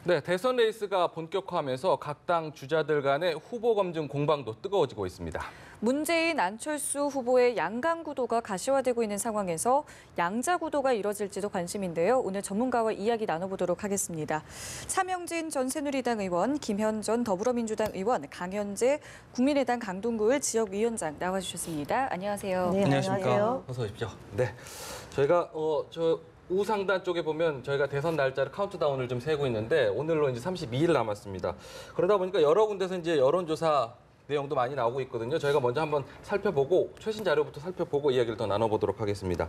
네, 대선 레이스가 본격화하면서 각 당 주자들 간의 후보 검증 공방도 뜨거워지고 있습니다. 문재인, 안철수 후보의 양강 구도가 가시화되고 있는 상황에서 양자 구도가 이뤄질지도 관심인데요. 오늘 전문가와 이야기 나눠보도록 하겠습니다. 차명진 전 새누리당 의원, 김현 전 더불어민주당 의원, 강현재 국민의당 강동구을 지역위원장 나와주셨습니다. 안녕하세요. 네, 안녕하십니까. 어서 오십시오. 네, 저희가 우상단 쪽에 보면 저희가 대선 날짜를 카운트다운을 좀 세고 있는데 오늘로 이제 32일 남았습니다. 그러다 보니까 여러 군데서 이제 여론조사 내용도 많이 나오고 있거든요. 저희가 먼저 한번 살펴보고 최신 자료부터 살펴보고 이야기를 더 나눠보도록 하겠습니다.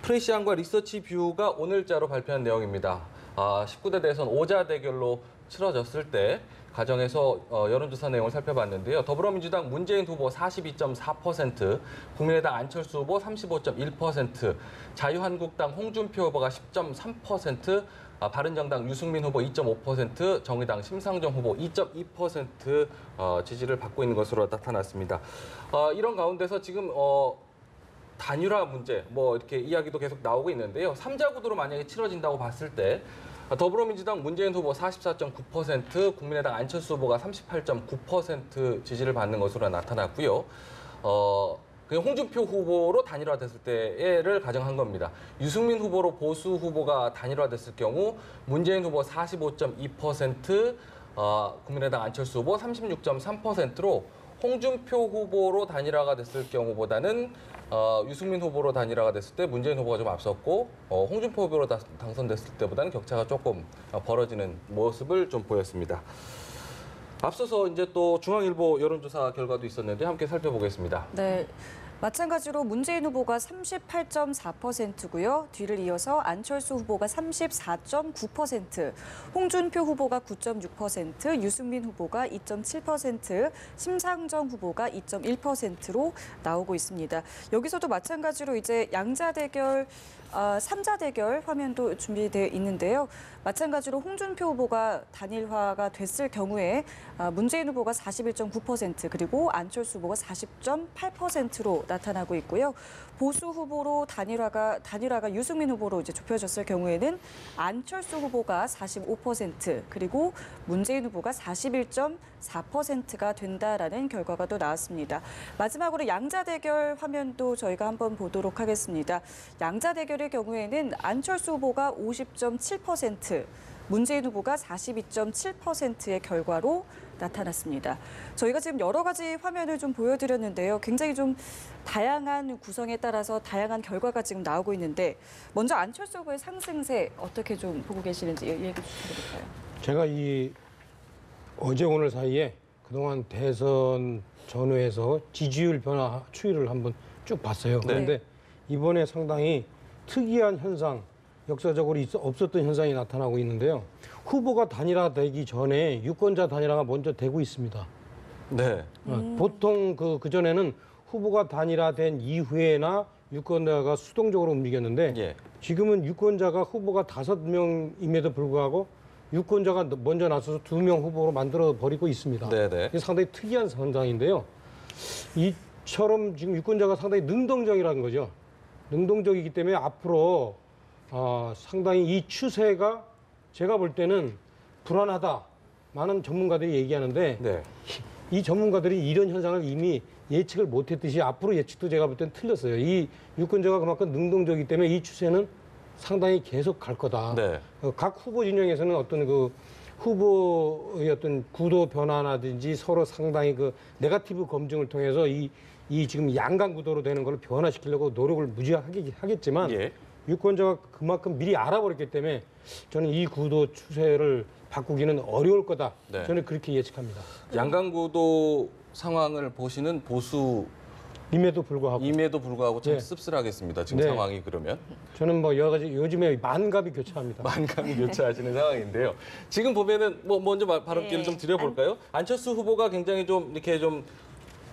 프레시안과 리서치뷰가 오늘자로 발표한 내용입니다. 19대 대선 5자 대결로 치러졌을 때 가정에서 여론조사 내용을 살펴봤는데요. 더불어민주당 문재인 후보 42.4%, 국민의당 안철수 후보 35.1%, 자유한국당 홍준표 후보가 10.3%, 바른정당 유승민 후보 2.5%, 정의당 심상정 후보 2.2% 지지를 받고 있는 것으로 나타났습니다. 이런 가운데서 지금 단일화 문제 이렇게 이야기도 계속 나오고 있는데요. 3자 구도로 만약에 치러진다고 봤을 때 더불어민주당 문재인 후보 44.9%, 국민의당 안철수 후보가 38.9% 지지를 받는 것으로 나타났고요. 홍준표 후보로 단일화됐을 때를 가정한 겁니다. 유승민 후보로 보수 후보가 단일화됐을 경우 문재인 후보 45.2%, 국민의당 안철수 후보 36.3%로 홍준표 후보로 단일화가 됐을 경우보다는 유승민 후보로 단일화가 됐을 때 문재인 후보가 좀 앞섰고 홍준표 후보로 당선됐을 때보다는 격차가 조금 벌어지는 모습을 좀 보였습니다. 앞서서 이제 또 중앙일보 여론조사 결과도 있었는데 함께 살펴보겠습니다. 네. 마찬가지로 문재인 후보가 38.4%고요. 뒤를 이어서 안철수 후보가 34.9%, 홍준표 후보가 9.6%, 유승민 후보가 2.7%, 심상정 후보가 2.1%로 나오고 있습니다. 여기서도 마찬가지로 이제 양자 대결, 3자 대결 화면도 준비되어 있는데요. 마찬가지로 홍준표 후보가 단일화가 됐을 경우에 문재인 후보가 41.9% 그리고 안철수 후보가 40.8%로 나타나고 있고요. 보수 후보로 단일화가 유승민 후보로 이제 좁혀졌을 경우에는 안철수 후보가 45% 그리고 문재인 후보가 41.4%가 된다라는 결과가 또 나왔습니다. 마지막으로 양자 대결 화면도 저희가 한번 보도록 하겠습니다. 양자 대결의 경우에는 안철수 후보가 50.7%, 문재인 후보가 42.7%의 결과로 나타났습니다. 저희가 지금 여러 가지 화면을 좀 보여드렸는데요. 굉장히 좀 다양한 구성에 따라서 다양한 결과가 지금 나오고 있는데 먼저 안철수 후보의 상승세 어떻게 좀 보고 계시는지 얘기 주셔도 될까요? 제가 어제 오늘 사이에 그동안 대선 전후에서 지지율 변화 추이를 한번 쭉 봤어요. 그런데 이번에 상당히 특이한 현상, 역사적으로 없었던 현상이 나타나고 있는데요. 후보가 단일화되기 전에 유권자 단일화가 먼저 되고 있습니다. 네. 보통 그전에는 후보가 단일화된 이후에나 유권자가 수동적으로 움직였는데 지금은 유권자가 후보가 5명임에도 불구하고 유권자가 먼저 나서서 2명 후보로 만들어 버리고 있습니다. 이게 상당히 특이한 현상인데요. 이처럼 지금 유권자가 상당히 능동적이라는 거죠. 능동적이기 때문에 앞으로 상당히 이 추세가 제가 볼 때는 불안하다. 많은 전문가들이 얘기하는데 이 전문가들이 이런 현상을 이미 예측을 못했듯이 앞으로 예측도 제가 볼 때는 틀렸어요. 이 유권자가 그만큼 능동적이기 때문에 이 추세는 상당히 계속 갈 거다. 각 후보 진영에서는 어떤 후보의 어떤 구도 변화라든지 서로 상당히 네거티브 검증을 통해서 이 지금 양강 구도로 되는 걸 변화시키려고 노력을 무지하게 하겠지만 유권자가 그만큼 미리 알아버렸기 때문에 저는 이 구도 추세를 바꾸기는 어려울 거다. 저는 그렇게 예측합니다. 양강 구도 상황을 보시는 임에도 불구하고 참 씁쓸하겠습니다. 지금 상황이 그러면. 저는 여러 가지 요즘에 만감이 교차합니다. 만감이 교차하시는 상황인데요. 지금 보면은 먼저 발언기를 좀 드려볼까요? 안철수 후보가 굉장히 좀 이렇게 좀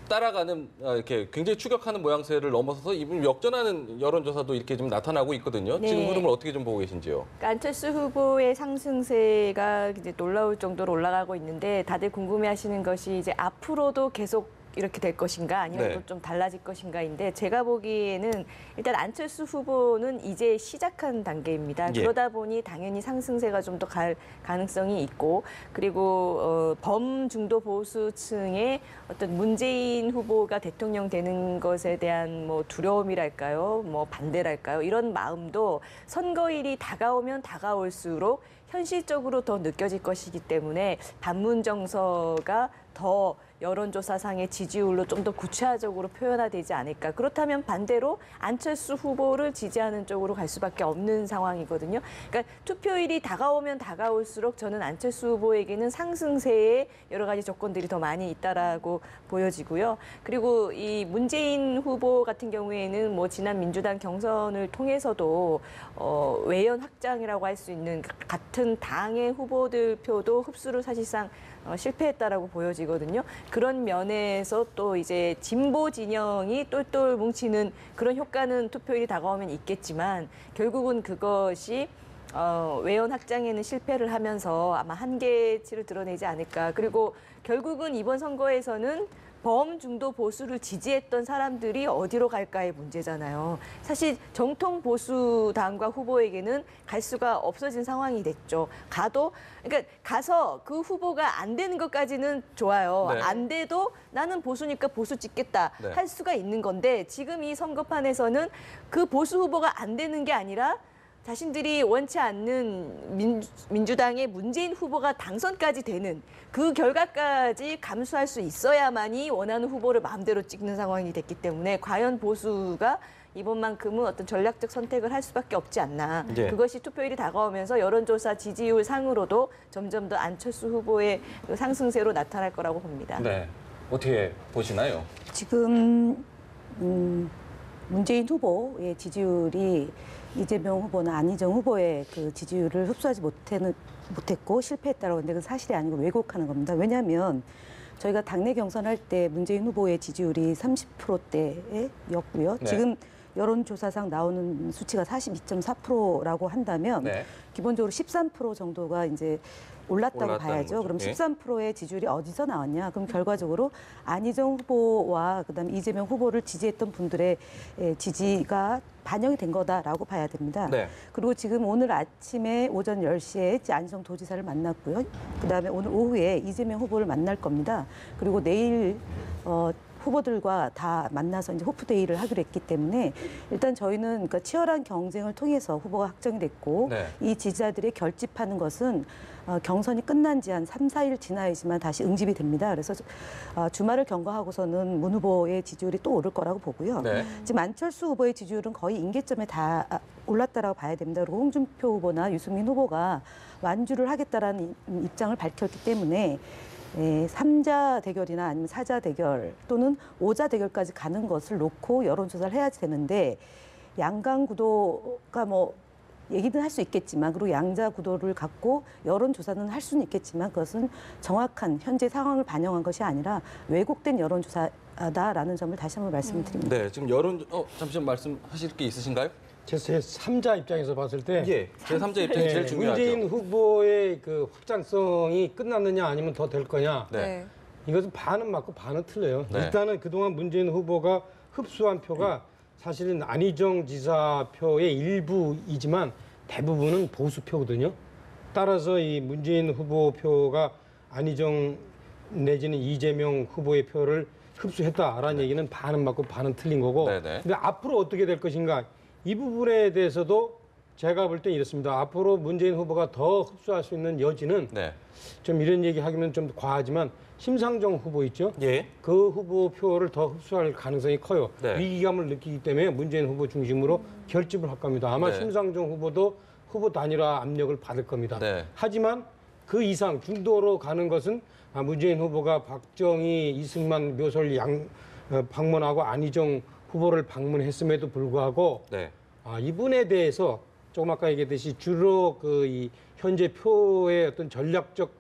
따라가는 이렇게 굉장히 추격하는 모양새를 넘어서서 이분 역전하는 여론조사도 이렇게 좀 나타나고 있거든요. 지금 흐름을 어떻게 좀 보고 계신지요? 그러니까 안철수 후보의 상승세가 이제 놀라울 정도로 올라가고 있는데 다들 궁금해하시는 것이 이제 앞으로도 계속 이렇게 될 것인가 아니면 네. 또 좀 달라질 것인가인데 제가 보기에는 일단 안철수 후보는 이제 시작한 단계입니다. 예. 그러다 보니 당연히 상승세가 좀 더 갈 가능성이 있고 그리고 범중도 보수층의 어떤 문재인 후보가 대통령 되는 것에 대한 뭐 두려움이랄까요, 뭐 반대랄까요, 이런 마음도 선거일이 다가오면 다가올수록 현실적으로 더 느껴질 것이기 때문에 반문 정서가 더 여론조사상의 지지율로 좀 더 구체화적으로 표현화되지 않을까. 그렇다면 반대로 안철수 후보를 지지하는 쪽으로 갈 수밖에 없는 상황이거든요. 그러니까 투표일이 다가오면 다가올수록 저는 안철수 후보에게는 상승세의 여러 가지 조건들이 더 많이 있다라고 보여지고요. 그리고 이 문재인 후보 같은 경우에는 뭐 지난 민주당 경선을 통해서도 외연 확장이라고 할 수 있는 같은 당의 후보들 표도 흡수를 사실상 실패했다라고 보여지거든요. 그런 면에서 또 이제 진보 진영이 똘똘 뭉치는 그런 효과는 투표일이 다가오면 있겠지만 결국은 그것이 외연 확장에는 실패를 하면서 아마 한계치를 드러내지 않을까. 그리고 결국은 이번 선거에서는 범중도 보수를 지지했던 사람들이 어디로 갈까의 문제잖아요. 사실 정통 보수당과 후보에게는 갈 수가 없어진 상황이 됐죠. 그러니까 가서 그 후보가 안 되는 것까지는 좋아요. 네. 안 돼도 나는 보수니까 보수 찍겠다 네. 할 수가 있는 건데 지금 이 선거판에서는 그 보수 후보가 안 되는 게 아니라 자신들이 원치 않는 민주당의 문재인 후보가 당선까지 되는 그 결과까지 감수할 수 있어야만이 원하는 후보를 마음대로 찍는 상황이 됐기 때문에 과연 보수가 이번만큼은 어떤 전략적 선택을 할 수밖에 없지 않나. 예. 그것이 투표일이 다가오면서 여론조사 지지율 상으로도 점점 더 안철수 후보의 그 상승세로 나타날 거라고 봅니다. 네. 어떻게 보시나요? 지금 문재인 후보의 지지율이 이재명 후보나 안희정 후보의 그 지지율을 흡수하지 못했고 실패했다고 하는데 그건 사실이 아니고 왜곡하는 겁니다. 왜냐하면 저희가 당내 경선할 때 문재인 후보의 지지율이 30%대였고요. 네. 지금 여론조사상 나오는 수치가 42.4%라고 한다면 네. 기본적으로 13% 정도가 이제 올랐다고 올랐다는 봐야죠. 거죠. 그럼 예. 13%의 지지율이 어디서 나왔냐? 그럼 결과적으로 안희정 후보와 그다음에 이재명 후보를 지지했던 분들의 지지가 반영이 된 거다라고 봐야 됩니다. 네. 그리고 지금 오늘 아침에 오전 10시에 안희정 도지사를 만났고요. 그다음에 오늘 오후에 이재명 후보를 만날 겁니다. 그리고 내일 후보들과 다 만나서 이제 호프데이를 하기로 했기 때문에 일단 저희는 그러니까 치열한 경쟁을 통해서 후보가 확정이 됐고 네. 이 지지자들이 결집하는 것은 경선이 끝난 지 한 3, 4일 지나야지만 다시 응집이 됩니다. 그래서 주말을 경과하고서는 문 후보의 지지율이 또 오를 거라고 보고요. 네. 지금 안철수 후보의 지지율은 거의 임계점에 다 올랐다라고 봐야 됩니다. 그리고 홍준표 후보나 유승민 후보가 완주를 하겠다라는 입장을 밝혔기 때문에 3자 대결이나 아니면 4자 대결 또는 5자 대결까지 가는 것을 놓고 여론조사를 해야지 되는데 양강 구도가 뭐 얘기는 할 수 있겠지만 그리고 양자 구도를 갖고 여론조사는 할 수는 있겠지만 그것은 정확한 현재 상황을 반영한 것이 아니라 왜곡된 여론조사다라는 점을 다시 한번 말씀을 드립니다. 네. 지금 잠시만 말씀하실 게 있으신가요? 제 3자 입장에서 봤을 때 예. 제3자 입장이 제일 중요하죠. 문재인 후보의 그 확장성이 끝났느냐 아니면 더 될 거냐. 네. 이것은 반은 맞고 반은 틀려요. 네. 일단은 그동안 문재인 후보가 흡수한 표가 사실은 안희정 지사 표의 일부이지만 대부분은 보수 표거든요. 따라서 이 문재인 후보 표가 안희정 내지는 이재명 후보의 표를 흡수했다라는 얘기는 반은 맞고 반은 틀린 거고. 네, 네. 근데 앞으로 어떻게 될 것인가 이 부분에 대해서도 제가 볼 때 이렇습니다. 앞으로 문재인 후보가 더 흡수할 수 있는 여지는 네. 좀 이런 얘기 하기면 좀 과하지만 심상정 후보 있죠? 예. 그 후보 표를 더 흡수할 가능성이 커요. 네. 위기감을 느끼기 때문에 문재인 후보 중심으로 결집을 할 겁니다. 아마 네. 심상정 후보도 후보 단일화 압력을 받을 겁니다. 네. 하지만 그 이상 중도로 가는 것은 문재인 후보가 박정희, 이승만 묘소를 방문하고 안희정 후보를 방문했음에도 불구하고 네. 이분에 대해서 조금 아까 얘기했듯이 주로 이 현재 표의 어떤 전략적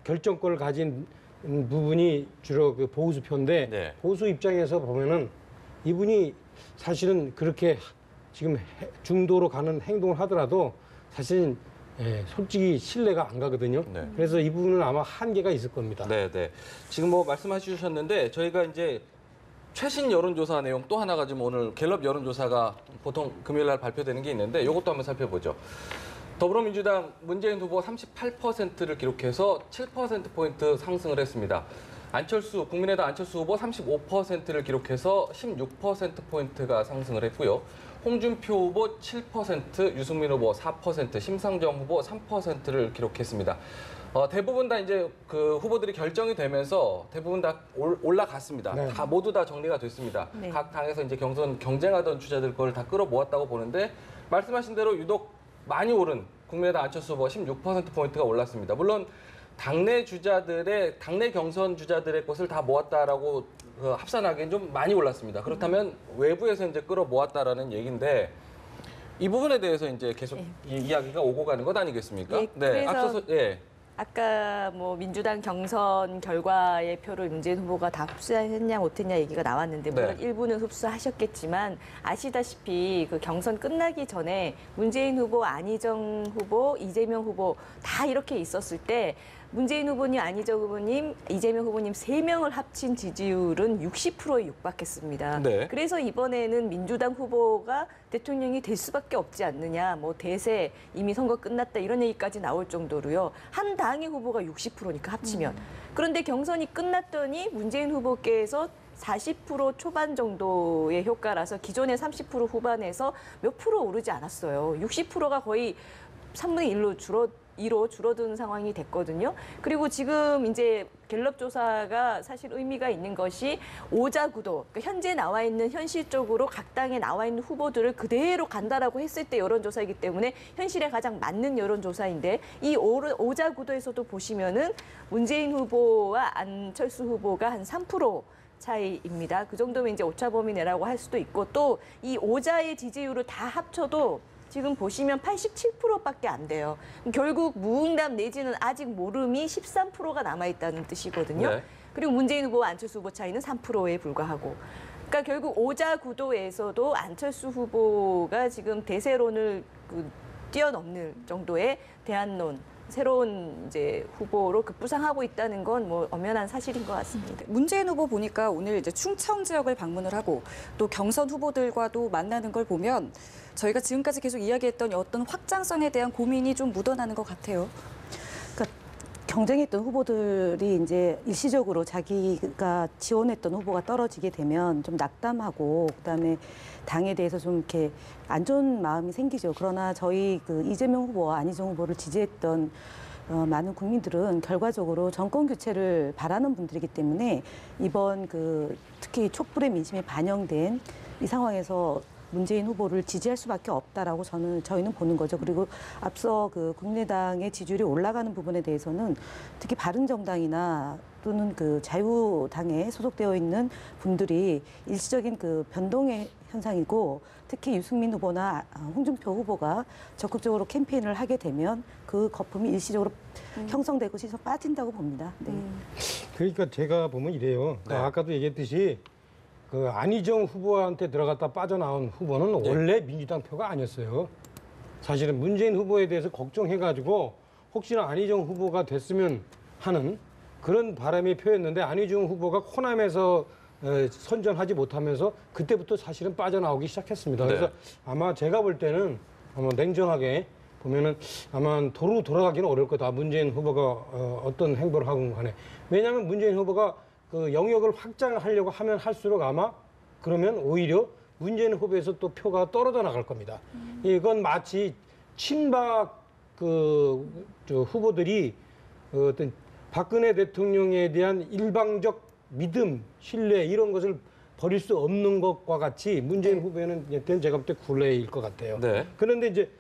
결정권을 가진 부분이 주로 그 보수 표인데 네. 보수 입장에서 보면은 이분이 사실은 그렇게 지금 중도로 가는 행동을 하더라도 사실은 솔직히 신뢰가 안 가거든요. 네. 그래서 이 부분은 아마 한계가 있을 겁니다. 네, 네. 지금 뭐 말씀하셨는데 저희가 이제 최신 여론조사 내용 또 하나가 지금 오늘 갤럽 여론조사가 보통 금요일 날 발표되는 게 있는데 이것도 한번 살펴보죠. 더불어민주당 문재인 후보가 38%를 기록해서 7%포인트 상승을 했습니다. 국민의당 안철수 후보 35%를 기록해서 16%포인트가 상승을 했고요. 홍준표 후보 7%, 유승민 후보 4%, 심상정 후보 3%를 기록했습니다. 대부분 다 이제 그 후보들이 결정이 되면서 대부분 다 올라갔습니다. 네. 모두 다 정리가 됐습니다. 네. 각 당에서 이제 경쟁하던 주자들 걸 다 끌어모았다고 보는데 말씀하신 대로 유독 많이 오른 국민의당 안철수 후보 16%포인트가 올랐습니다. 물론 당내 경선 주자들의 것을 다 모았다라고 합산하기엔 좀 많이 올랐습니다. 그렇다면 외부에서 이제 끌어모았다라는 얘기인데 이 부분에 대해서 이제 계속 이야기가 오고 가는 것 아니겠습니까? 예, 그래서 앞서서 아까 뭐 민주당 경선 결과의 표를 문재인 후보가 다 흡수했냐 못했냐 얘기가 나왔는데 물론 네. 일부는 흡수하셨겠지만 아시다시피 그 경선 끝나기 전에 문재인 후보, 안희정 후보, 이재명 후보 다 이렇게 있었을 때 문재인 후보님, 안희정 후보님, 이재명 후보님 3명을 합친 지지율은 60%에 육박했습니다. 네. 그래서 이번에는 민주당 후보가 대통령이 될 수밖에 없지 않느냐, 뭐 대세 이미 선거 끝났다 이런 얘기까지 나올 정도로요. 한 당의 후보가 60%니까 합치면. 그런데 경선이 끝났더니 문재인 후보께서 40% 초반 정도의 효과라서 기존의 30% 후반에서 몇 프로 오르지 않았어요. 60%가 거의 3분의 1로 줄어든 상황이 됐거든요. 그리고 지금 이제 갤럽 조사가 사실 의미가 있는 것이 오자구도, 그러니까 현재 나와 있는 현실적으로 각 당에 나와 있는 후보들을 그대로 간다라고 했을 때 여론조사이기 때문에 현실에 가장 맞는 여론조사인데 이 오자구도에서도 보시면은 문재인 후보와 안철수 후보가 한 3% 차이입니다. 그 정도면 이제 오차범위 내라고 할 수도 있고 또 이 오자의 지지율을 다 합쳐도 지금 보시면 87%밖에 안 돼요. 결국 무응답 내지는 아직 모름이 13%가 남아있다는 뜻이거든요. 네. 그리고 문재인 후보와 안철수 후보 차이는 3%에 불과하고. 그러니까 결국 오자 구도에서도 안철수 후보가 지금 대세론을 뛰어넘는 정도의 대안론, 새로운 이제 후보로 급부상하고 있다는 건 뭐 엄연한 사실인 것 같습니다. 문재인 후보 보니까 오늘 이제 충청 지역을 방문을 하고 또 경선 후보들과도 만나는 걸 보면 저희가 지금까지 계속 이야기했던 어떤 확장성에 대한 고민이 좀 묻어나는 것 같아요. 그러니까 경쟁했던 후보들이 이제 일시적으로 자기가 지원했던 후보가 떨어지게 되면 좀 낙담하고 그다음에 당에 대해서 좀 이렇게 안 좋은 마음이 생기죠. 그러나 저희 그 이재명 후보와 안희정 후보를 지지했던 많은 국민들은 결과적으로 정권 교체를 바라는 분들이기 때문에 이번 특히 촛불의 민심이 반영된 이 상황에서 문재인 후보를 지지할 수밖에 없다라고 저희는 보는 거죠. 그리고 앞서 국민의당의 지지율이 올라가는 부분에 대해서는 특히 바른정당이나 또는 자유당에 소속되어 있는 분들이 일시적인 변동의 현상이고 특히 유승민 후보나 홍준표 후보가 적극적으로 캠페인을 하게 되면 그 거품이 일시적으로 형성되고 시서 빠진다고 봅니다. 네. 그러니까 제가 보면 이래요. 네. 아까도 얘기했듯이 안희정 후보한테 들어갔다 빠져나온 후보는 원래 민주당 표가 아니었어요. 사실은 문재인 후보에 대해서 걱정해가지고 혹시나 안희정 후보가 됐으면 하는 그런 바람이 표였는데 안희정 후보가 호남에서 선전하지 못하면서 그때부터 사실은 빠져나오기 시작했습니다. 그래서 아마 제가 볼 때는 아마 냉정하게 보면은 아마 도로 돌아가기는 어려울 거다. 문재인 후보가 어떤 행보를 하건 간에. 왜냐하면 문재인 후보가 영역을 확장하려고 하면 할수록 아마 그러면 오히려 문재인 후보에서 또 표가 떨어져 나갈 겁니다. 이건 마치 친박 후보들이 어떤 박근혜 대통령에 대한 일방적 믿음, 신뢰 이런 것을 버릴 수 없는 것과 같이 문재인 후보는 제가 볼 때 굴레일 것 같아요. 네. 그런데 이제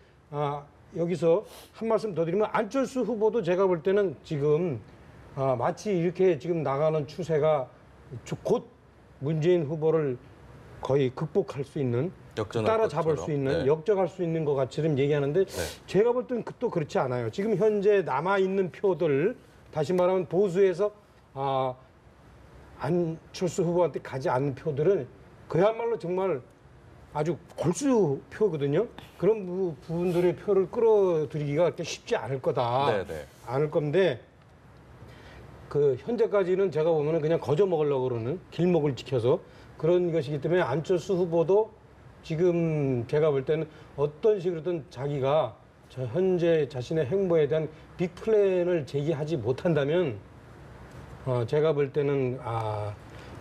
여기서 한 말씀 더 드리면 안철수 후보도 제가 볼 때는 지금 마치 이렇게 지금 나가는 추세가 곧 문재인 후보를 거의 극복할 수 있는 따라잡을 수 있는 역적할 수 있는 것 같이 얘기하는데 제가 볼 때는 또 그렇지 않아요. 지금 현재 남아있는 표들 다시 말하면 보수에서 안철수 후보한테 가지 않는 표들은 그야말로 정말 아주 골수표거든요. 그런 부분들의 표를 끌어들이기가 그렇게 쉽지 않을 거다. 네네. 않을 건데 그 현재까지는 제가 보면은 그냥 거저 먹으려고 그러는 길목을 지켜서 그런 것이기 때문에 안철수 후보도 지금 제가 볼 때는 어떤 식으로든 자기가 저 현재 자신의 행보에 대한 빅 플랜을 제기하지 못한다면 제가 볼 때는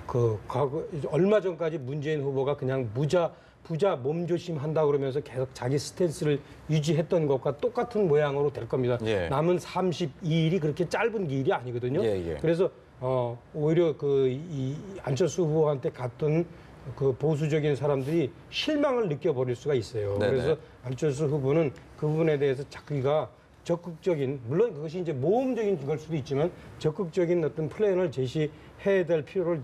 그 과거 얼마 전까지 문재인 후보가 그냥 부자 몸조심 한다 그러면서 계속 자기 스탠스를 유지했던 것과 똑같은 모양으로 될 겁니다. 예. 남은 32일이 그렇게 짧은 길이 아니거든요. 예. 그래서 오히려 이 안철수 후보한테 갔던 그 보수적인 사람들이 실망을 느껴버릴 수가 있어요. 네네. 그래서 안철수 후보는 그 부분에 대해서 자기가 적극적인, 물론 그것이 이제 모험적인 걸 수도 있지만 적극적인 어떤 플랜을 제시해야 될 필요를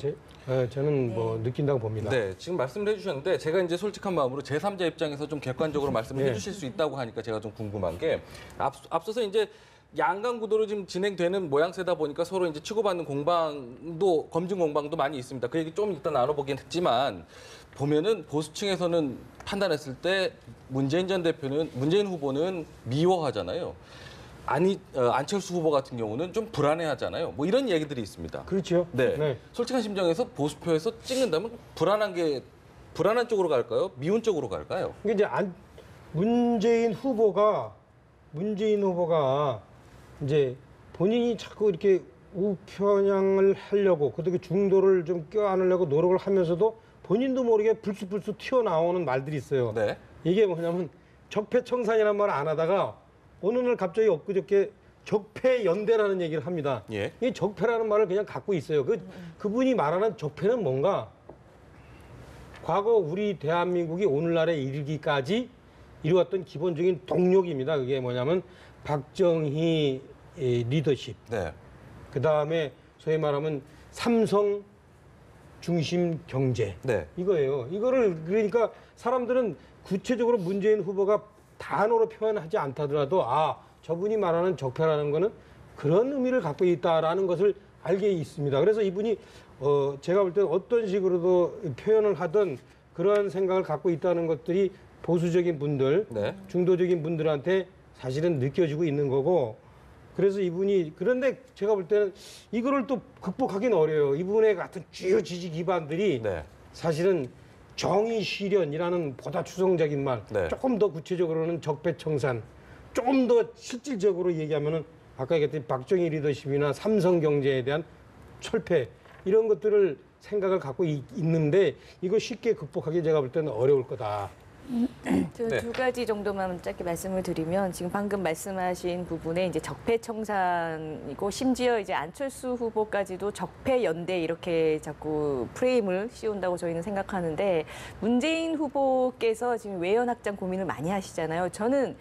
저는 뭐 느낀다고 봅니다. 네, 지금 말씀을 해주셨는데 제가 이제 솔직한 마음으로 제3자 입장에서 좀 객관적으로 말씀을 네. 해주실 수 있다고 하니까 제가 좀 궁금한 게 앞서서 이제 양강 구도로 지금 진행되는 모양새다 보니까 서로 이제 치고받는 공방도 검증 공방도 많이 있습니다. 그 얘기 좀 이따 나눠보긴 했지만 보면은 보수층에서는 판단했을 때 문재인 후보는 미워하잖아요. 안철수 후보 같은 경우는 좀 불안해하잖아요. 뭐 이런 얘기들이 있습니다. 그렇죠. 네. 솔직한 심정에서 보수표에서 찍는다면 불안한 쪽으로 갈까요? 미운 쪽으로 갈까요? 이게 이제 문재인 후보가 이제 본인이 자꾸 이렇게 우편향을 하려고 그렇게 중도를 좀 껴안으려고 노력을 하면서도 본인도 모르게 불쑥불쑥 튀어나오는 말들이 있어요. 네. 이게 뭐냐면 적폐청산이라는 말 안 하다가 어느 날 갑자기 엊그저께 적폐연대라는 얘기를 합니다. 예. 이 적폐라는 말을 그냥 갖고 있어요. 그분이 말하는 적폐는 뭔가 과거 우리 대한민국이 오늘날에 이르기까지 이루었던 기본적인 동력입니다. 그게 뭐냐면 박정희 리더십. 네. 그다음에 소위 말하면 삼성 중심 경제. 네. 이거예요. 이거를 그러니까 사람들은 구체적으로 문재인 후보가 단어로 표현하지 않다더라도 저분이 말하는 적폐라는 거는 그런 의미를 갖고 있다라는 것을 알게 있습니다. 그래서 이분이 제가 볼 때는 어떤 식으로도 표현을 하든 그러한 생각을 갖고 있다는 것들이 보수적인 분들, 네. 중도적인 분들한테 사실은 느껴지고 있는 거고 그래서 그런데 제가 볼 때는 이거를 또 극복하기는 어려워요. 이분의 같은 주요 지지 기반들이 네. 사실은 정의 실현이라는 보다 추상적인 말, 네. 조금 더 구체적으로는 적폐청산, 조금 더 실질적으로 얘기하면은 아까 얘기했던 박정희 리더십이나 삼성 경제에 대한 철폐 이런 것들을 생각을 갖고 있는데 이거 쉽게 극복하기 제가 볼 때는 어려울 거다. 저 네. 두 가지 정도만 짧게 말씀을 드리면 지금 방금 말씀하신 부분에 이제 적폐청산이고 심지어 이제 안철수 후보까지도 적폐연대 이렇게 자꾸 프레임을 씌운다고 저희는 생각하는데 문재인 후보께서 지금 외연 확장 고민을 많이 하시잖아요. 저는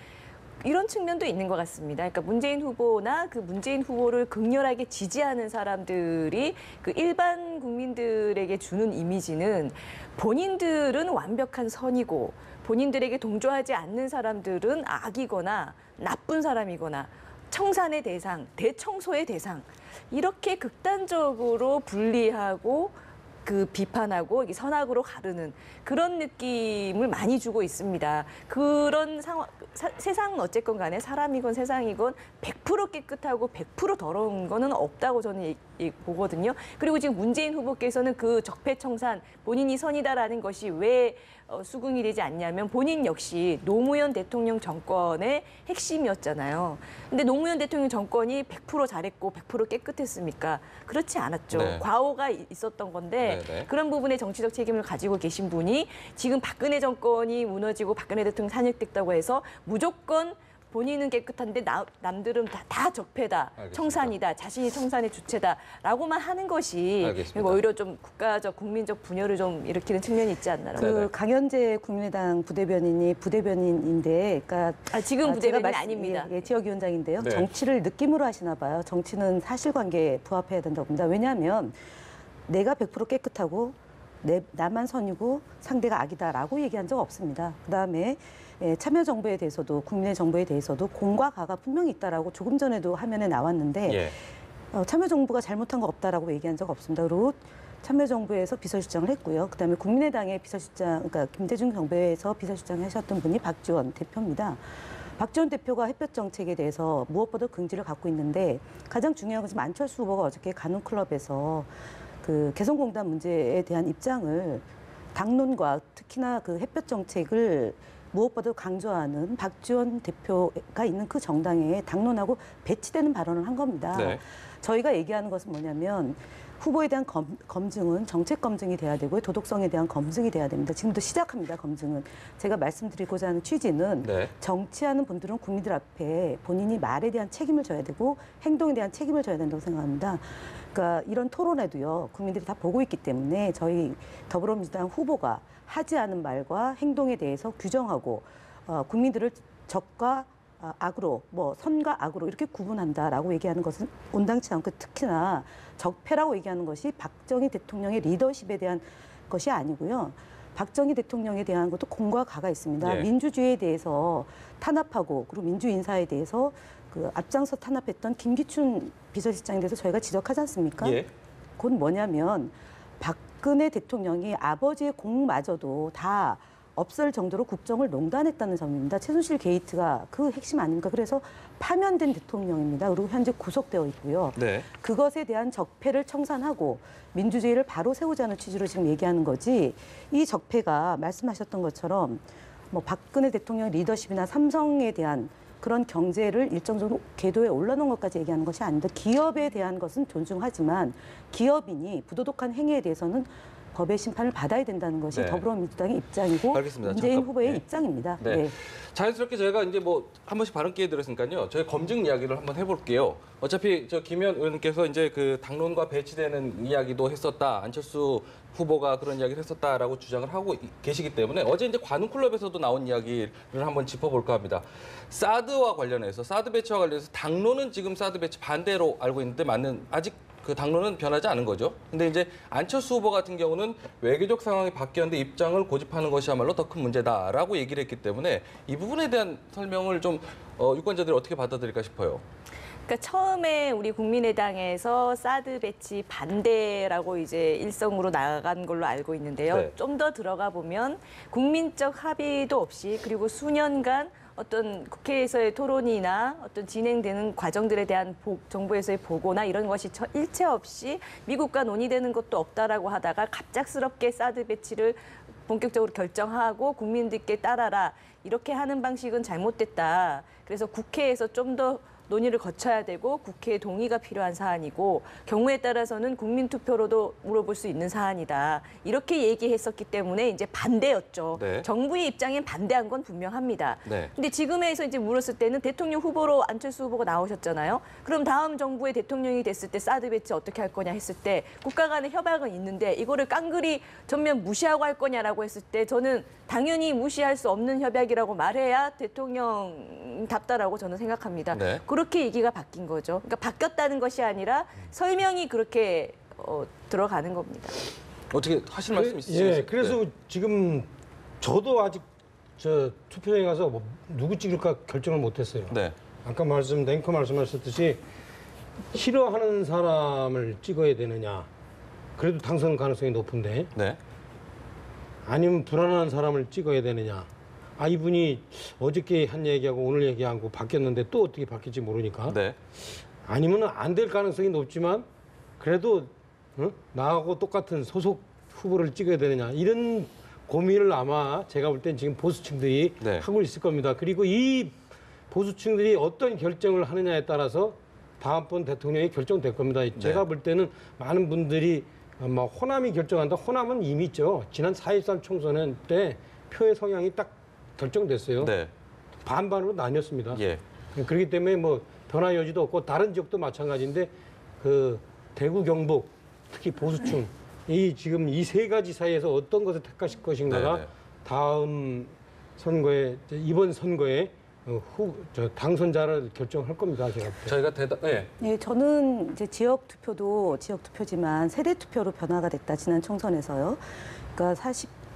이런 측면도 있는 것 같습니다. 그러니까 문재인 후보나 그 문재인 후보를 극렬하게 지지하는 사람들이 그 일반 국민들에게 주는 이미지는 본인들은 완벽한 선이고 본인들에게 동조하지 않는 사람들은 악이거나 나쁜 사람이거나 청산의 대상, 대청소의 대상 이렇게 극단적으로 분리하고 그 비판하고 선악으로 가르는 그런 느낌을 많이 주고 있습니다. 그런 상황, 세상은 어쨌건 간에 사람이건 세상이건 100% 깨끗하고 100% 더러운 거는 없다고 저는 보거든요. 그리고 지금 문재인 후보께서는 그 적폐청산, 본인이 선이다라는 것이 왜 수긍이 되지 않냐면 본인 역시 노무현 대통령 정권의 핵심이었잖아요. 근데 노무현 대통령 정권이 100% 잘했고 100% 깨끗했습니까? 그렇지 않았죠. 네. 과오가 있었던 건데 네네. 그런 부분에 정치적 책임을 가지고 계신 분이 지금 박근혜 정권이 무너지고 박근혜 대통령 탄핵됐다고 해서 무조건 본인은 깨끗한데 남들은 다 적폐다, 알겠습니다. 청산이다, 자신이 청산의 주체다라고만 하는 것이 알겠습니다. 오히려 좀 국가적, 국민적 분열을 좀 일으키는 측면이 있지 않나라고. 네네. 강현재 국민의당 부대변인인데, 그러니까 지금 제가 부대변인 아닙니다. 예, 지역위원장인데요. 네. 정치를 느낌으로 하시나 봐요. 정치는 사실관계에 부합해야 된다고 봅니다. 왜냐하면 내가 100% 깨끗하고 나만 선이고 상대가 악이다라고 얘기한 적 없습니다. 그다음에 참여정부에 대해서도 국민의 정부에 대해서도 공과 가가 분명히 있다라고 조금 전에도 화면에 나왔는데 예. 참여정부가 잘못한 거 없다라고 얘기한 적 없습니다. 그리고 참여정부에서 비서실장을 했고요. 그다음에 국민의당의 비서실장, 그러니까 김대중 정부에서 비서실장 하셨던 분이 박지원 대표입니다. 박지원 대표가 햇볕 정책에 대해서 무엇보다 긍지를 갖고 있는데 가장 중요한 것은 안철수 후보가 어저께 가눈클럽에서 그 개성공단 문제에 대한 입장을 당론과 특히나 그 햇볕 정책을 무엇보다 강조하는 박지원 대표가 있는 그 정당에 당론하고 배치되는 발언을 한 겁니다. 네. 저희가 얘기하는 것은 뭐냐면 후보에 대한 검증은 정책 검증이 돼야 되고요. 도덕성에 대한 검증이 돼야 됩니다. 지금부터 시작합니다. 검증은. 제가 말씀드리고자 하는 취지는 네. 정치하는 분들은 국민들 앞에 본인이 말에 대한 책임을 져야 되고 행동에 대한 책임을 져야 된다고 생각합니다. 그러니까 이런 토론에도요. 국민들이 다 보고 있기 때문에 저희 더불어민주당 후보가 하지 않은 말과 행동에 대해서 규정하고 국민들을 적과 악으로, 뭐 선과 악으로 이렇게 구분한다라고 얘기하는 것은 온당치 않고 특히나 적폐라고 얘기하는 것이 박정희 대통령의 리더십에 대한 것이 아니고요. 박정희 대통령에 대한 것도 공과 가가 있습니다. 예. 민주주의에 대해서 탄압하고 그리고 민주 인사에 대해서 그 앞장서 탄압했던 김기춘 비서실장에 대해서 저희가 지적하지 않습니까? 예. 그건 뭐냐면 박근혜 대통령이 아버지의 공마저도 다 없을 정도로 국정을 농단했다는 점입니다. 최순실 게이트가 그 핵심 아닙니까? 그래서 파면된 대통령입니다. 그리고 현재 구속되어 있고요. 네. 그것에 대한 적폐를 청산하고 민주주의를 바로 세우자는 취지로 지금 얘기하는 거지 이 적폐가 말씀하셨던 것처럼 뭐 박근혜 대통령 리더십이나 삼성에 대한 그런 경제를 일정 정도 궤도에 올라놓은 것까지 얘기하는 것이 아닙니다. 기업에 대한 것은 존중하지만 기업인이 부도덕한 행위에 대해서는 법의 심판을 받아야 된다는 것이 네. 더불어민주당의 입장이고 알겠습니다. 문재인 잠깐, 후보의 네. 입장입니다. 네. 네. 자연스럽게 저희가 이제 뭐 한 번씩 발언 기회 드렸으니까요. 저희 검증 이야기를 한번 해볼게요. 어차피 저 김현 의원님께서 이제 그 당론과 배치되는 이야기도 했었다. 안철수 후보가 그런 이야기를 했었다라고 주장을 하고 계시기 때문에 어제 이제 관훈클럽에서도 나온 이야기를 한번 짚어볼까 합니다. 사드와 관련해서 사드 배치와 관련해서 당론은 지금 사드 배치 반대로 알고 있는데 맞는 아직 그 당론은 변하지 않은 거죠. 근데 이제 안철수 후보 같은 경우는 외교적 상황이 바뀌었는데 입장을 고집하는 것이야말로 더 큰 문제다라고 얘기를 했기 때문에 이 부분에 대한 설명을 좀 유권자들이 어떻게 받아들일까 싶어요. 그러니까 처음에 우리 국민의당에서 사드 배치 반대라고 이제 일성으로 나간 걸로 알고 있는데요. 네. 좀 더 들어가 보면 국민적 합의도 없이 그리고 수년간 어떤 국회에서의 토론이나 어떤 진행되는 과정들에 대한 정부에서의 보고나 이런 것이 일체 없이 미국과 논의되는 것도 없다라고 하다가 갑작스럽게 사드 배치를 본격적으로 결정하고 국민들께 따라라 이렇게 하는 방식은 잘못됐다. 그래서 국회에서 좀 더 논의를 거쳐야 되고 국회의 동의가 필요한 사안이고 경우에 따라서는 국민투표로도 물어볼 수 있는 사안이다. 이렇게 얘기했었기 때문에 이제 반대였죠. 네. 정부의 입장엔 반대한 건 분명합니다. 네. 근데 지금에서 이제 물었을 때는 대통령 후보로 안철수 후보가 나오셨잖아요. 그럼 다음 정부의 대통령이 됐을 때 사드 배치 어떻게 할 거냐 했을 때 국가 간의 협약은 있는데 이거를 깡그리 전면 무시하고 할 거냐라고 했을 때 저는 당연히 무시할 수 없는 협약이라고 말해야 대통령답다라고 저는 생각합니다. 네. 그렇게 얘기가 바뀐 거죠. 그러니까 바뀌었다는 것이 아니라 설명이 그렇게 들어가는 겁니다. 어떻게 하실 말씀 있으세요? 예, 그래서 지금 저도 아직 저 투표장에 가서 뭐 누구 찍을까 결정을 못했어요. 네. 아까 앵커 말씀하셨듯이 싫어하는 사람을 찍어야 되느냐. 그래도 당선 가능성이 높은데 네. 아니면 불안한 사람을 찍어야 되느냐. 아, 이분이 어저께 한 얘기하고 오늘 얘기하고 바뀌었는데 또 어떻게 바뀔지 모르니까. 네. 아니면 안 될 가능성이 높지만 그래도 나하고 똑같은 소속 후보를 찍어야 되느냐. 이런 고민을 아마 제가 볼 땐 지금 보수층들이 네. 하고 있을 겁니다. 그리고 이 보수층들이 어떤 결정을 하느냐에 따라서 다음번 대통령이 결정될 겁니다. 제가 볼 때는 많은 분들이 뭐 호남이 결정한다. 호남은 이미 있죠. 지난 4.13 총선 때 표의 성향이 딱 결정됐어요. 네. 반반으로 나뉘었습니다. 예. 그렇기 때문에 뭐 변화 여지도 없고 다른 지역도 마찬가지인데 그 대구 경북 특히 보수층 이 지금 이 세 가지 사이에서 어떤 것을 택하실 것인가가 네네. 다음 선거에 이번 선거에 당선자를 결정할 겁니다. 제가 볼 때. 저희가 네. 네, 저는 이제 지역 투표도 지역 투표지만 세대 투표로 변화가 됐다 지난 총선에서요. 그러니까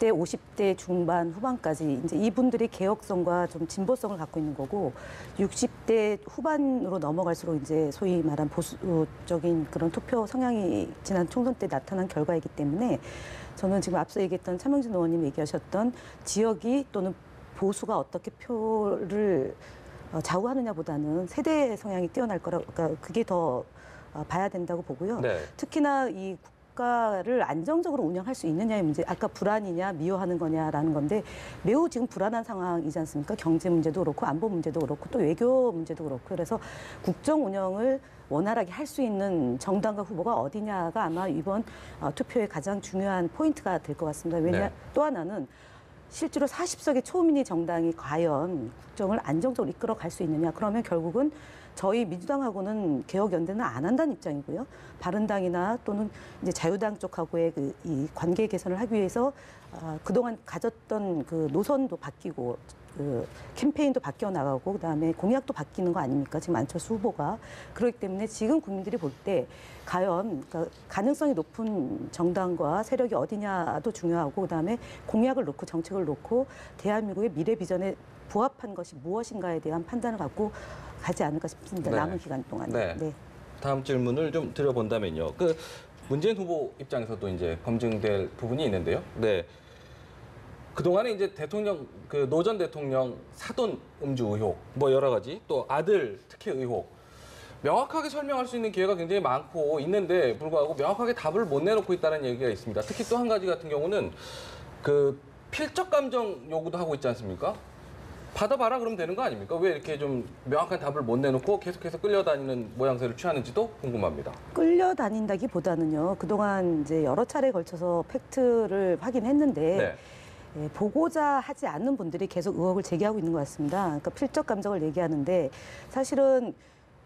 40대, 50대 중반, 후반까지 이제 이분들이 개혁성과 좀 진보성을 갖고 있는 거고 60대 후반으로 넘어갈수록 이제 소위 말한 보수적인 그런 투표 성향이 지난 총선 때 나타난 결과이기 때문에 저는 지금 앞서 얘기했던 차명진 의원님 얘기하셨던 지역이 또는 보수가 어떻게 표를 좌우하느냐보다는 세대 성향이 뛰어날 거라고, 그러니까 그게 더 봐야 된다고 보고요. 네. 특히나 이 국가를 안정적으로 운영할 수 있느냐의 문제, 아까 불안이냐 미워하는 거냐라는 건데 매우 지금 불안한 상황이지 않습니까? 경제 문제도 그렇고 안보 문제도 그렇고 또 외교 문제도 그렇고 그래서 국정 운영을 원활하게 할 수 있는 정당과 후보가 어디냐가 아마 이번 투표의 가장 중요한 포인트가 될 것 같습니다. 왜냐 네. 또 하나는 실제로 40석의 초미니 정당이 과연 국정을 안정적으로 이끌어 갈 수 있느냐. 그러면 결국은 저희 민주당하고는 개혁연대는 안 한다는 입장이고요. 바른당이나 또는 이제 자유당 쪽하고의 이 관계 개선을 하기 위해서 그동안 가졌던 그 노선도 바뀌고 그 캠페인도 바뀌어 나가고 그다음에 공약도 바뀌는 거 아닙니까? 지금 안철수 후보가. 그렇기 때문에 지금 국민들이 볼 때 과연 그러니까 가능성이 높은 정당과 세력이 어디냐도 중요하고 그다음에 공약을 놓고 정책을 놓고 대한민국의 미래 비전에 부합한 것이 무엇인가에 대한 판단을 갖고 가지 않을까 싶습니다. 네. 남은 기간 동안. 네. 다음 질문을 좀 드려본다면요. 그 문재인 후보 입장에서도 이제 검증될 부분이 있는데요. 네. 그동안에 이제 대통령, 그 노 전 대통령 사돈 음주 의혹, 뭐 여러 가지, 또 아들 특혜 의혹, 명확하게 설명할 수 있는 기회가 굉장히 많고 있는데 불구하고 명확하게 답을 못 내놓고 있다는 얘기가 있습니다. 특히 또 한 가지 같은 경우는 그 필적 감정 요구도 하고 있지 않습니까? 받아봐라 그러면 되는 거 아닙니까? 왜 이렇게 좀 명확한 답을 못 내놓고 계속해서 끌려다니는 모양새를 취하는지도 궁금합니다. 끌려다닌다기보다는요. 그동안 이제 여러 차례에 걸쳐서 팩트를 확인했는데 네. 예, 보고자 하지 않는 분들이 계속 의혹을 제기하고 있는 것 같습니다. 그러니까 필적 감정을 얘기하는데 사실은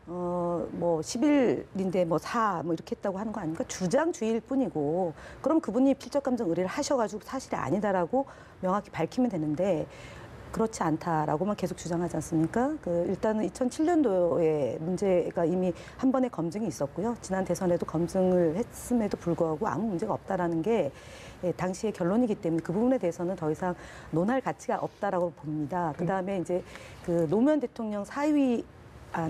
뭐 10일인데 뭐 4 뭐 이렇게 했다고 하는 거 아닙니까? 주장주의일 뿐이고 그럼 그분이 필적 감정 의뢰를 하셔가지고 사실이 아니다라고 명확히 밝히면 되는데 그렇지 않다라고만 계속 주장하지 않습니까? 일단은 2007년도에 문제가 이미 한 번의 검증이 있었고요. 지난 대선에도 검증을 했음에도 불구하고 아무 문제가 없다라는 게 당시의 결론이기 때문에 그 부분에 대해서는 더 이상 논할 가치가 없다라고 봅니다. 그다음에 이제 그 노무현 대통령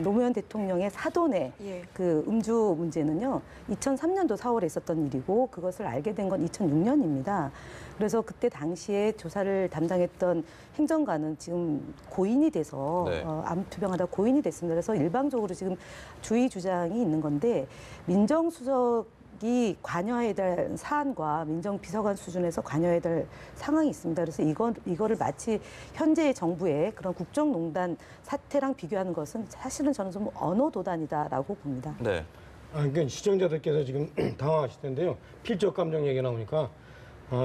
노무현 대통령의 사돈의 그 음주 문제는요, 2003년도 4월에 있었던 일이고 그것을 알게 된 건 2006년입니다. 그래서 그때 당시에 조사를 담당했던 행정관은 지금 고인이 돼서 네. 암 투병하다 고인이 됐습니다. 그래서 일방적으로 지금 주의 주장이 있는 건데 민정수석이 관여해야 될 사안과 민정비서관 수준에서 관여해야 될 상황이 있습니다. 그래서 이거를 마치 현재의 정부의 그런 국정농단 사태랑 비교하는 것은 사실은 저는 좀 언어도단이다라고 봅니다. 네. 그러니까 시청자들께서 지금 당황하실 텐데요. 필적 감정 얘기 나오니까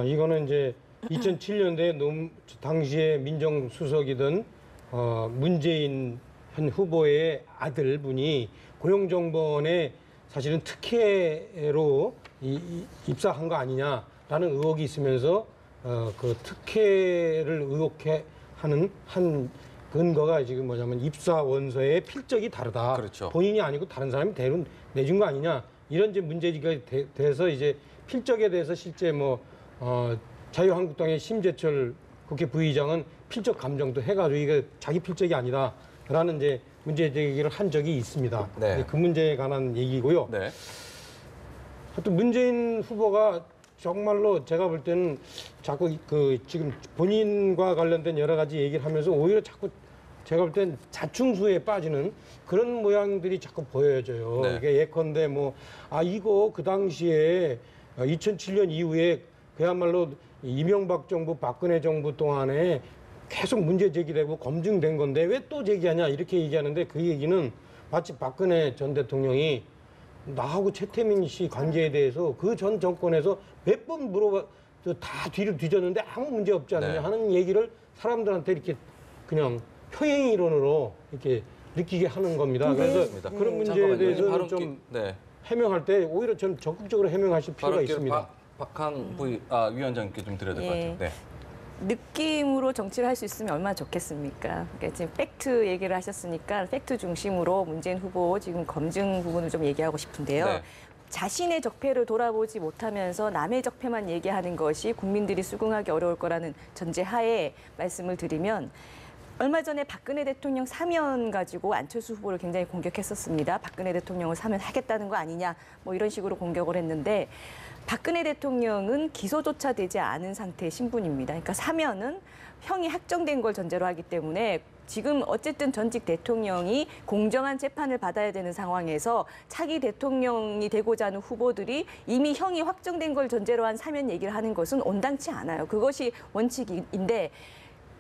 이거는 이제 2007년도에 당시에 민정수석이던 문재인 현 후보의 아들분이 고용정보원에 사실은 특혜로 입사한 거 아니냐라는 의혹이 있으면서 그 특혜를 의혹해 하는 한 근거가 지금 뭐냐면 입사 원서의 필적이 다르다. 그렇죠. 본인이 아니고 다른 사람이 내준 거 아니냐. 이런 이제 문제가 돼서 이제 필적에 대해서 실제 자유한국당의 심재철 국회 부의장은 필적 감정도 해가지고 이게 자기 필적이 아니다라는 이제 문제 제기를 한 적이 있습니다. 네. 그 문제에 관한 얘기고요. 네. 하여튼 문재인 후보가 정말로 제가 볼 때는 자꾸 지금 본인과 관련된 여러 가지 얘기를 하면서 오히려 자꾸 제가 볼 땐 자충수에 빠지는 그런 모양들이 자꾸 보여져요. 네. 이게 예컨대 이거 그 당시에 2007년 이후에 그야말로 이명박 정부, 박근혜 정부 동안에 계속 문제 제기되고 검증된 건데 왜 또 제기하냐 이렇게 얘기하는데 그 얘기는 마치 박근혜 전 대통령이 나하고 최태민 씨 관계에 대해서 그 전 정권에서 몇 번 다 뒤를 뒤졌는데 아무 문제 없지 않느냐 네. 하는 얘기를 사람들한테 이렇게 그냥 표행 이론으로 이렇게 느끼게 하는 겁니다. 그래서 그런 문제에 대해서는 좀 해명할 때 오히려 좀 적극적으로 해명하실 필요가 있습니다. 박항 위원장님께 좀 드려야 될 것 같아요. 네. 느낌으로 정치를 할 수 있으면 얼마나 좋겠습니까? 그러니까 지금 팩트 얘기를 하셨으니까 팩트 중심으로 문재인 후보 지금 검증 부분을 좀 얘기하고 싶은데요. 네. 자신의 적폐를 돌아보지 못하면서 남의 적폐만 얘기하는 것이 국민들이 수긍하기 어려울 거라는 전제하에 말씀을 드리면 얼마 전에 박근혜 대통령 사면 가지고 안철수 후보를 굉장히 공격했었습니다. 박근혜 대통령을 사면하겠다는 거 아니냐 뭐 이런 식으로 공격을 했는데 박근혜 대통령은 기소조차 되지 않은 상태의 신분입니다. 그러니까 사면은 형이 확정된 걸 전제로 하기 때문에 지금 어쨌든 전직 대통령이 공정한 재판을 받아야 되는 상황에서 차기 대통령이 되고자 하는 후보들이 이미 형이 확정된 걸 전제로 한 사면 얘기를 하는 것은 온당치 않아요. 그것이 원칙인데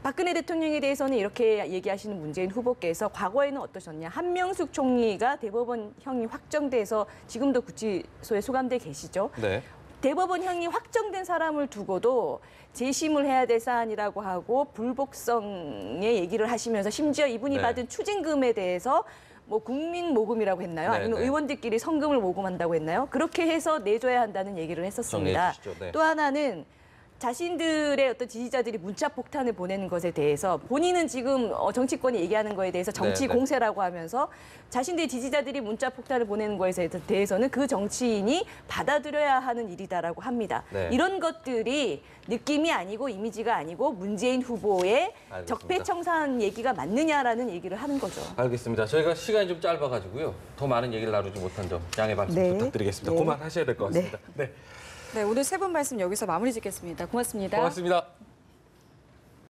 박근혜 대통령에 대해서는 이렇게 얘기하시는 문재인 후보께서 과거에는 어떠셨냐. 한명숙 총리가 대법원형이 확정돼서 지금도 구치소에 수감돼 계시죠. 네. 대법원형이 확정된 사람을 두고도 재심을 해야 될 사안이라고 하고 불복성의 얘기를 하시면서 심지어 이분이 네. 받은 추징금에 대해서 뭐 국민 모금이라고 했나요? 네, 아니면 네. 의원들끼리 성금을 모금한다고 했나요? 그렇게 해서 내줘야 한다는 얘기를 했었습니다. 정리해 주시죠. 네. 또 하나는 자신들의 어떤 지지자들이 문자 폭탄을 보내는 것에 대해서 본인은 지금 정치권이 얘기하는 거에 대해서 정치 네. 공세라고 하면서 자신들의 지지자들이 문자 폭탄을 보내는 거에 대해서는 그 정치인이 받아들여야 하는 일이다라고 합니다. 네. 이런 것들이 느낌이 아니고 이미지가 아니고 문재인 후보의 알겠습니다. 적폐청산 얘기가 맞느냐라는 얘기를 하는 거죠. 알겠습니다. 저희가 시간이 좀 짧아가지고요. 더 많은 얘기를 나누지 못한 점 양해 말씀 네. 부탁드리겠습니다. 네. 그만하셔야 될 것 같습니다. 네. 네, 오늘 세 분 말씀 여기서 마무리 짓겠습니다. 고맙습니다. 고맙습니다.